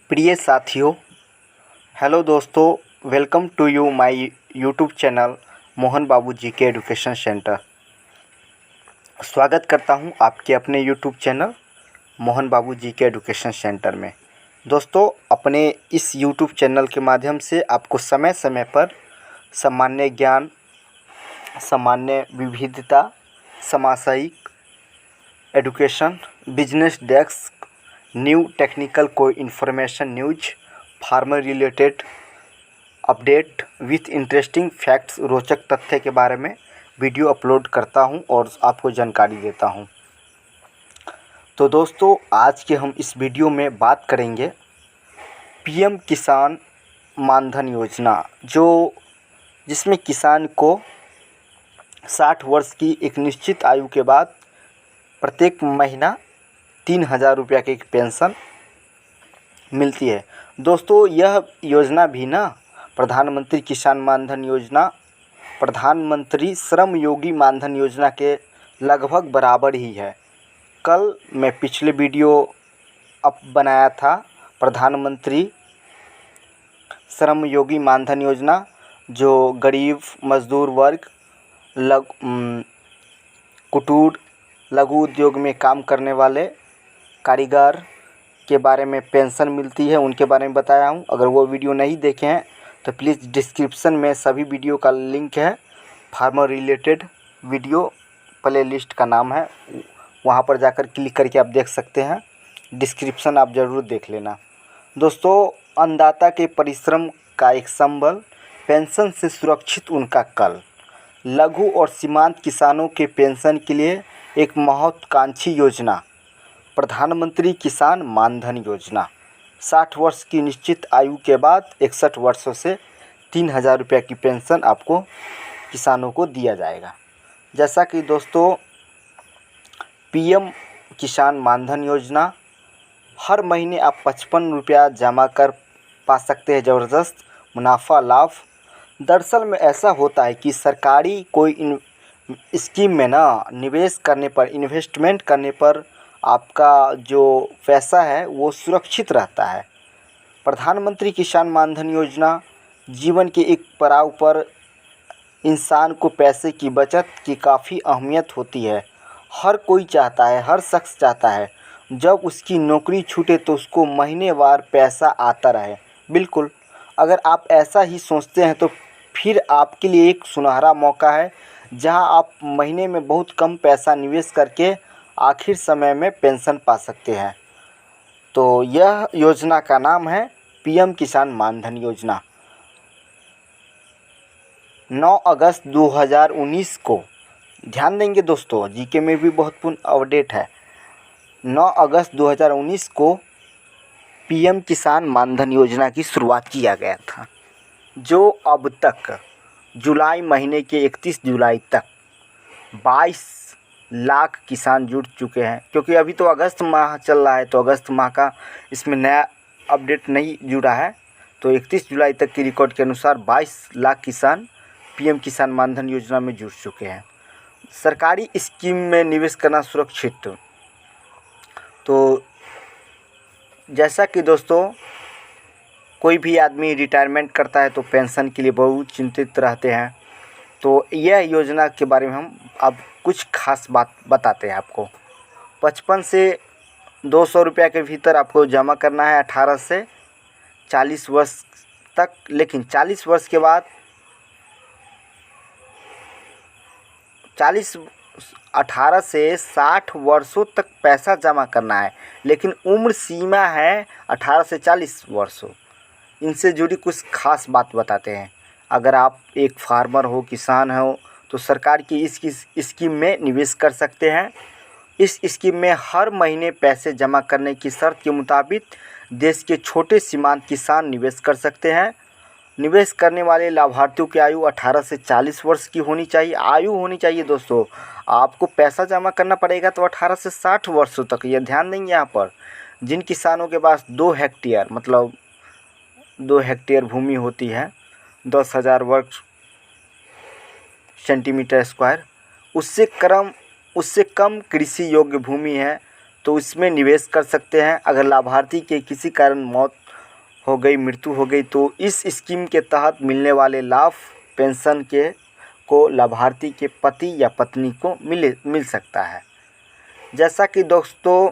प्रिय साथियों, हेलो दोस्तों, welcome to you my YouTube channel Mohan Babu ji के एजुकेशन सेंटर। स्वागत करता हूं आपके अपने यूट्यूब चैनल मोहन बाबू जी के एजुकेशन सेंटर में। दोस्तों, अपने इस यूट्यूब चैनल के माध्यम से आपको समय समय पर सामान्य ज्ञान, सामान्य विविधता, सामाजिक education, business desk, new technical कोई information, news, farmer related update with interesting facts, रोचक तथ्य के बारे में वीडियो अपलोड करता हूं और आपको जानकारी देता हूं। तो दोस्तों, आज के हम इस वीडियो में बात करेंगे पीएम किसान मानधन योजना, जिसमें किसान को 60 वर्ष की एक निश्चित आयु के बाद प्रत्येक महीना 3,000 रुपये की एक पेंशन मिलती है। दोस्तों, यह योजना भी प्रधानमंत्री किसान मानधन योजना, प्रधानमंत्री श्रम योगी मानधन योजना के लगभग बराबर ही है। कल मैं पिछले वीडियो बनाया था प्रधानमंत्री श्रम योगी मानधन योजना, जो गरीब मजदूर वर्ग, कुटीर लघु उद्योग में काम करने वाले कारीगर के बारे में पेंशन मिलती है, उनके बारे में बताया हूँ। अगर वो वीडियो नहीं देखे हैं तो प्लीज़ डिस्क्रिप्शन में सभी वीडियो का लिंक है। Farmer related video play list का नाम है, वहाँ पर जाकर क्लिक करके आप देख सकते हैं। डिस्क्रिप्शन आप ज़रूर देख लेना। दोस्तों, अन्नदाता के परिश्रम का एक संबल, पेंशन से सुरक्षित उनका कल। लघु और सीमांत किसानों के पेंशन के लिए एक महत्वाकांक्षी योजना, प्रधानमंत्री किसान मानधन योजना। 60 वर्ष की निश्चित आयु के बाद 61 वर्षों से 3,000 रुपये की पेंशन आपको किसानों को दिया जाएगा। जैसा कि दोस्तों, पीएम किसान मानधन योजना, हर महीने आप 55 रुपया जमा कर पा सकते हैं ज़बरदस्त मुनाफा लाभ। दरअसल में ऐसा होता है कि सरकारी कोई स्कीम में निवेश करने पर, इन्वेस्टमेंट करने पर आपका जो पैसा है वो सुरक्षित रहता है। प्रधानमंत्री किसान मानधन योजना जीवन के एक पड़ाव पर इंसान को पैसे की बचत की काफ़ी अहमियत होती है। हर कोई चाहता है, हर शख्स चाहता है जब उसकी नौकरी छूटे तो उसको महीनेवार पैसा आता रहे। बिल्कुल, अगर आप ऐसा ही सोचते हैं तो फिर आपके लिए एक सुनहरा मौका है, जहां आप महीने में बहुत कम पैसा निवेश करके आखिर समय में पेंशन पा सकते हैं। तो यह योजना का नाम है पीएम किसान मानधन योजना। 9 अगस्त 2019 को, ध्यान देंगे दोस्तों, जीके में भी बहुत पूर्ण अपडेट है। 9 अगस्त 2019 को पीएम किसान मानधन योजना की शुरुआत किया गया था, जो अब तक जुलाई महीने के 31 जुलाई तक 22 लाख किसान जुड़ चुके हैं। क्योंकि अभी तो अगस्त माह चल रहा है, तो अगस्त माह का इसमें नया अपडेट नहीं जुड़ा है। तो 31 जुलाई तक की रिकॉर्ड के अनुसार 22 लाख किसान पीएम किसान मानधन योजना में जुड़ चुके हैं। सरकारी स्कीम में निवेश करना सुरक्षित। तो जैसा कि दोस्तों, कोई भी आदमी रिटायरमेंट करता है तो पेंशन के लिए बहुत चिंतित रहते हैं। तो यह योजना के बारे में हम अब कुछ खास बात बताते हैं आपको। 55 से 200 रुपये के भीतर आपको जमा करना है 18 से 40 वर्ष तक। लेकिन 40 वर्ष के बाद 18 से 60 वर्षों तक पैसा जमा करना है, लेकिन उम्र सीमा है 18 से 40 वर्षों। इनसे जुड़ी कुछ खास बात बताते हैं। अगर आप एक फार्मर हो, किसान हो, तो सरकार की इस स्कीम में निवेश कर सकते हैं। इस स्कीम में हर महीने पैसे जमा करने की शर्त के मुताबिक देश के छोटे सीमांत किसान निवेश कर सकते हैं। निवेश करने वाले लाभार्थियों की आयु 18 से 40 वर्ष की होनी चाहिए। आयु होनी चाहिए दोस्तों, आपको पैसा जमा करना पड़ेगा तो 18 से 60 वर्षों तक। ये ध्यान देंगे यहाँ पर। जिन किसानों के पास 2 हेक्टेयर मतलब 2 हेक्टेयर भूमि होती है, 10,000 वर्ग सेंटीमीटर स्क्वायर, उससे कम कृषि योग्य भूमि है तो इसमें निवेश कर सकते हैं। अगर लाभार्थी के किसी कारण मौत हो गई, मृत्यु हो गई, तो इस स्कीम के तहत मिलने वाले लाभ पेंशन के को लाभार्थी के पति या पत्नी को मिल सकता है। जैसा कि दोस्तों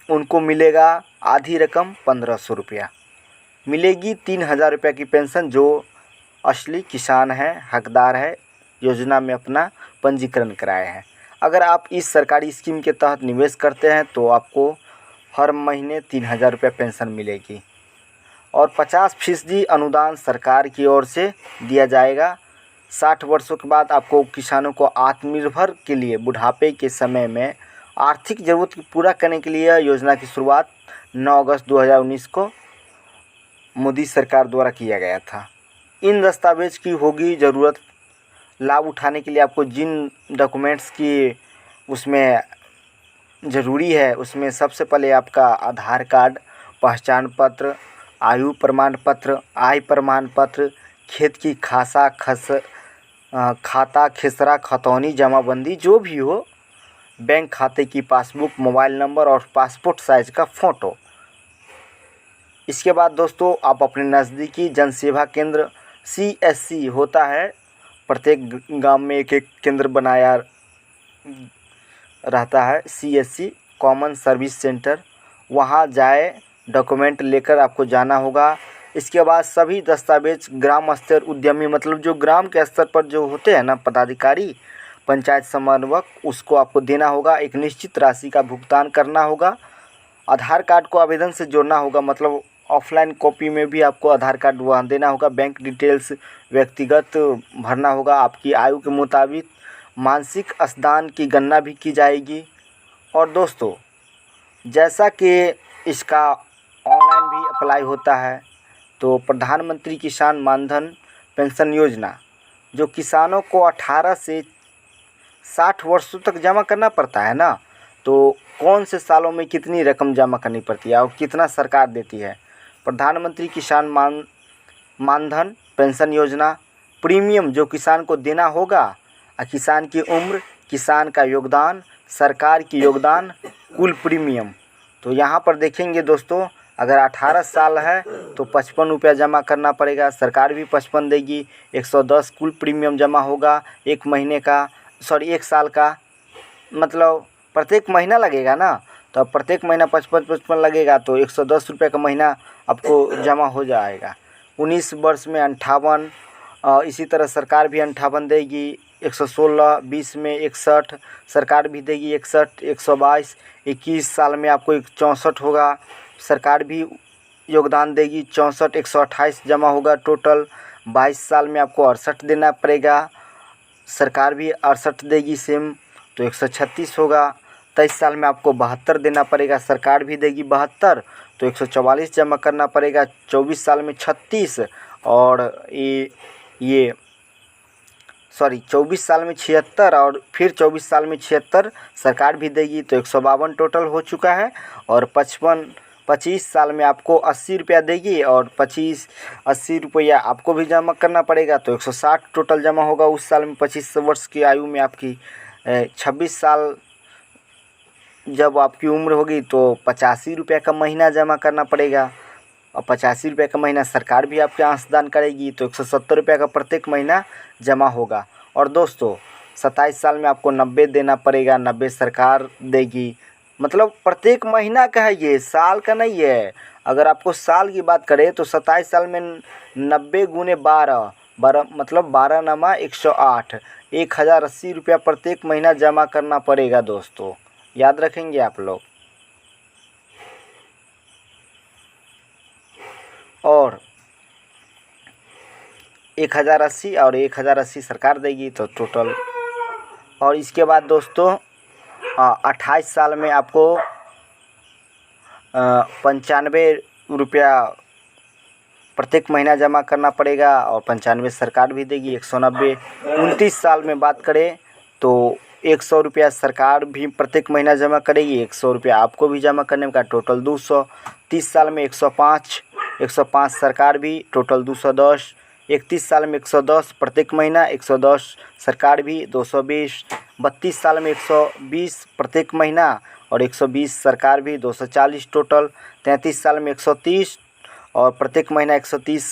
उनको मिलेगा आधी रकम 1500 रुपया मिलेगी। 3000 रुपये की पेंशन जो असली किसान है, हकदार है, योजना में अपना पंजीकरण कराए हैं। अगर आप इस सरकारी स्कीम के तहत निवेश करते हैं तो आपको हर महीने 3000 रुपये पेंशन मिलेगी और 50% अनुदान सरकार की ओर से दिया जाएगा। 60 वर्षों के बाद आपको किसानों को आत्मनिर्भर के लिए बुढ़ापे के समय में आर्थिक ज़रूरत पूरा करने के लिए योजना की शुरुआत 9 अगस्त 2019 को मोदी सरकार द्वारा किया गया था। इन दस्तावेज की होगी ज़रूरत। लाभ उठाने के लिए आपको जिन डॉक्यूमेंट्स की उसमें ज़रूरी है, उसमें सबसे पहले आपका आधार कार्ड, पहचान पत्र, आयु प्रमाण पत्र, आय प्रमाण पत्र, खेत की खाता खेसरा खतौनी जमाबंदी जो भी हो, बैंक खाते की पासबुक, मोबाइल नंबर और पासपोर्ट साइज का फ़ोटो। इसके बाद दोस्तों आप अपने नज़दीकी जनसेवा केंद्र CSC होता है, प्रत्येक गांव में एक एक केंद्र बनाया रहता है, CSC कॉमन सर्विस सेंटर, वहां जाए, डॉक्यूमेंट लेकर आपको जाना होगा। इसके बाद सभी दस्तावेज ग्राम स्तर उद्यमी, मतलब जो ग्राम के स्तर पर जो होते हैं ना पदाधिकारी, पंचायत समन्वयक, उसको आपको देना होगा। एक निश्चित राशि का भुगतान करना होगा। आधार कार्ड को आवेदन से जोड़ना होगा, मतलब ऑफलाइन कॉपी में भी आपको आधार कार्ड वहाँ देना होगा। बैंक डिटेल्स व्यक्तिगत भरना होगा। आपकी आयु के मुताबिक मासिक अंशदान की गणना भी की जाएगी। और दोस्तों जैसा कि इसका ऑनलाइन भी अप्लाई होता है, तो प्रधानमंत्री किसान मानधन पेंशन योजना जो किसानों को 18 से 60 वर्षों तक जमा करना पड़ता है ना, तो कौन से सालों में कितनी रकम जमा करनी पड़ती है और कितना सरकार देती है। प्रधानमंत्री किसान मानधन पेंशन योजना प्रीमियम जो किसान को देना होगा, किसान की उम्र, किसान का योगदान, सरकार की योगदान, कुल प्रीमियम। तो यहाँ पर देखेंगे दोस्तों, अगर 18 साल है तो 55 रुपया जमा करना पड़ेगा, सरकार भी 55 देगी। 110 कुल प्रीमियम जमा होगा एक साल का, मतलब प्रत्येक महीना लगेगा ना, तो प्रत्येक महीना 55 लगेगा, तो 110 रुपये का महीना आपको जमा हो जाएगा। 19 वर्ष में 58, इसी तरह सरकार भी 58 देगी। 116, 20 में 61 सरकार भी देगी, 61, 122, 21 साल में आपको 64 होगा, सरकार भी योगदान देगी, 64, 128 जमा होगा टोटल। 22 साल में आपको 68 देना पड़ेगा, सरकार भी 68 देगी सेम, तो 136 होगा। 23 साल में आपको 72 देना पड़ेगा, सरकार भी देगी 72, तो 144 जमा करना पड़ेगा। 24 साल में 36 और 24 साल में 76 और फिर 24 साल में 76 सरकार भी देगी, तो 152 टोटल हो चुका है। और 25 साल में आपको 80 रुपया देगी और 80 रुपया आपको भी जमा करना पड़ेगा, तो 160 टोटल जमा होगा उस साल में। 25 वर्ष की आयु में आपकी 26 साल जब आपकी उम्र होगी तो 85 रुपये का महीना जमा करना पड़ेगा, और 85 रुपये का महीना सरकार भी आपके अंशदान करेगी, तो 170 रुपये का प्रत्येक महीना जमा होगा। और दोस्तों 27 साल में आपको 90 देना पड़ेगा, 90 सरकार देगी, मतलब प्रत्येक महीना का है, ये साल का नहीं है। अगर आपको साल की बात करें तो 27 साल में 90 गुने 12 मतलब 12 नमा 108, 1080 रुपया प्रत्येक महीना जमा करना पड़ेगा दोस्तों, याद रखेंगे आप लोग। और 1080 और 1080 सरकार देगी, तो टोटल। और इसके बाद दोस्तों 28 साल में आपको 95 रुपया प्रत्येक महीना जमा करना पड़ेगा, और 95 सरकार भी देगी, 190। 29 साल में बात करें तो 100 रुपया सरकार भी प्रत्येक महीना जमा करेगी, 100 रुपया आपको भी जमा करने का, टोटल 200। 30 साल में 105 सरकार भी, टोटल 210। 31 साल में 110 प्रत्येक महीना, 110 सरकार भी, 220। 32 साल में 120 प्रत्येक महीना और 120 सरकार भी, 240 टोटल। 33 साल में 130 और प्रत्येक महीना 130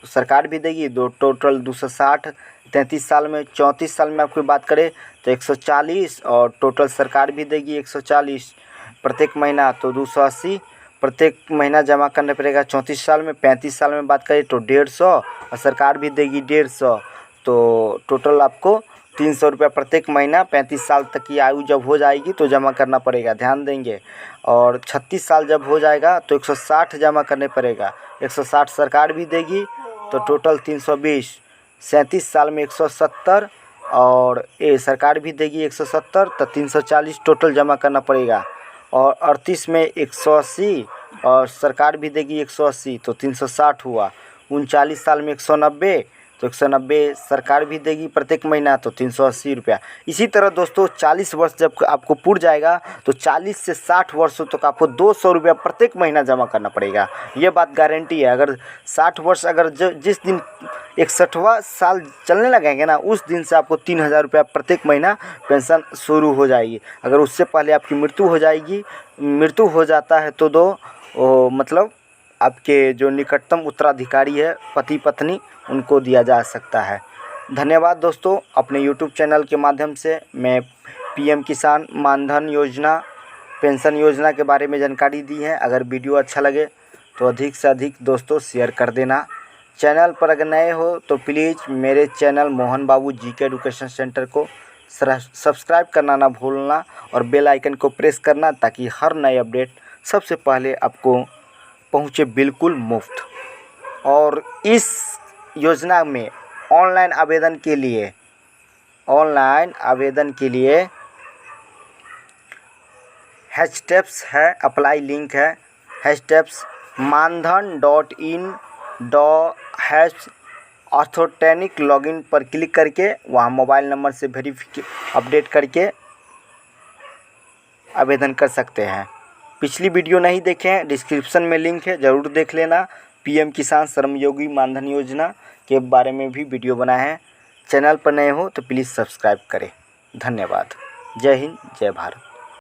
सरकार भी देगी। दो टोटल 260, 33 साल में, 34 साल में आपकी बात करें तो 140, और टोटल सरकार भी देगी 140 प्रत्येक महीना, तो 280 प्रत्येक महीना जमा करना पड़ेगा 34 साल में। 35 साल में बात करें तो 150 और सरकार भी देगी 150, तो टोटल आपको 300 रुपया प्रत्येक महीना 35 साल तक की आयु जब हो जाएगी तो जमा करना पड़ेगा, ध्यान देंगे। और 36 साल जब हो जाएगा तो 160 जमा करने पड़ेगा, 160 सरकार भी देगी तो टोटल 320। 37 साल में 170 और ये सरकार भी देगी 170, तो 340 टोटल जमा करना पड़ेगा। और 38 में 180 और सरकार भी देगी 180, तो 360 हुआ। 39 साल में 190 तो 190 सरकार भी देगी प्रत्येक महीना, तो 380 रुपया। इसी तरह दोस्तों 40 वर्ष जब आपको पूर जाएगा तो 40 से 60 वर्षों तक आपको 200 रुपया प्रत्येक महीना जमा करना पड़ेगा। ये बात गारंटी है। अगर 60 वर्ष अगर जिस दिन 61वां साल चलने लगेंगे ना, उस दिन से आपको 3000 रुपया प्रत्येक महीना पेंशन शुरू हो जाएगी। अगर उससे पहले आपकी मृत्यु हो जाएगी, मृत्यु हो जाता है तो मतलब आपके जो निकटतम उत्तराधिकारी है, पति पत्नी, उनको दिया जा सकता है। धन्यवाद दोस्तों। अपने यूट्यूब चैनल के माध्यम से मैं पीएम किसान मानधन योजना, पेंशन योजना के बारे में जानकारी दी है। अगर वीडियो अच्छा लगे तो अधिक से अधिक दोस्तों शेयर कर देना। चैनल पर अगर नए हो तो प्लीज़ मेरे चैनल मोहन बाबू जीके एजुकेशन सेंटर को सब्सक्राइब करना ना भूलना और बेल आइकन को प्रेस करना, ताकि हर नए अपडेट सबसे पहले आपको पहुँचे बिल्कुल मुफ्त। और इस योजना में ऑनलाइन आवेदन के लिए हैशटैग्स है, अप्लाई लिंक है, हैशटैग्स mandan.in/ऑर्थोटेनिक लॉगिन पर क्लिक करके वहाँ मोबाइल नंबर से अपडेट करके आवेदन कर सकते हैं। पिछली वीडियो नहीं देखे हैं, डिस्क्रिप्शन में लिंक है, ज़रूर देख लेना। पीएम किसान श्रमयोगी मानधन योजना के बारे में भी वीडियो बनाए हैं। चैनल पर नए हो तो प्लीज़ सब्सक्राइब करें। धन्यवाद। जय हिंद, जय भारत।